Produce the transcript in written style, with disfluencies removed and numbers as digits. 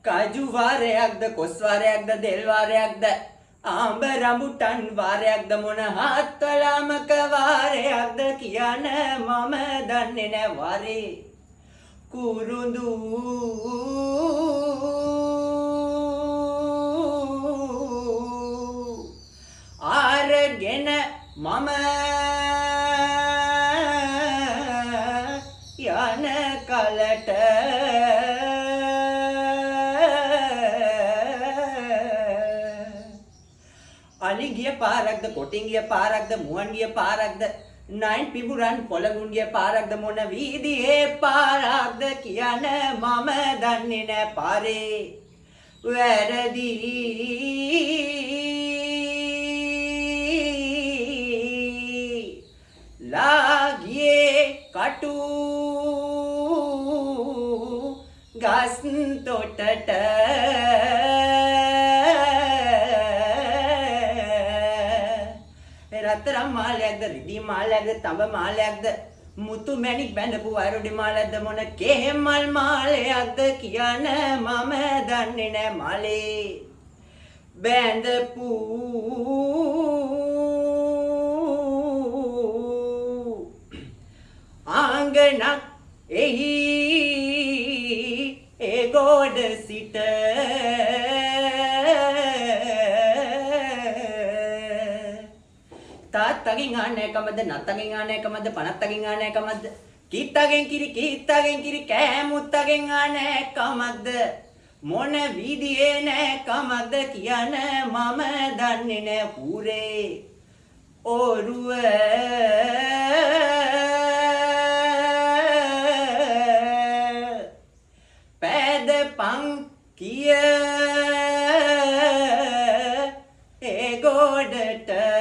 කජු වාරයක්ද කොස් වාරයක්ද දෙල් වාරයක්ද ආඹ රඹුටන් වාරයක්ද මොන හත්වලමක වාරයක්ද කියන මම දන්නේ නැ වාරේ කුරුඳු ආරගෙන මම යන කලට අලි ගිය පාරක්ද කොටින් ගිය පාරක්ද මුවන් ගිය පාරක්ද නයින් පිඹුරන් පොළඟුන් ගිය පාරක්ද මොන වීදියේ පාරක්ද කියන මම දන්නේ නැ පාරේ වැරදි ලාගියේ කටු ගස් තොටට රත්තරන් මාලයක්ද රිදී මාලයක්ද තඹ මාලයක්ද මුතු මැණික් බැඳපු වරුඩි මාලයක්ද මොන කෙහෙමල් මාලයක්ද කියන මම දන්නේ නැ මාලේ බැඳපු ආංගනක් එහි ඒ ගොඩ සිට තාත්තගෙන් ආනෑකමද නත්තගෙන් ආනෑකමද පනත්තගෙන් ආනෑකමද කීත්තගෙන් කිරි කෑමුත්තගෙන් ආනෑකමක්ද මොන වීදියේ නෑකමක්ද කියන මම දන්නේ නැ හූරේ ඕරුව පැදපං කිය ඒ ගොඩට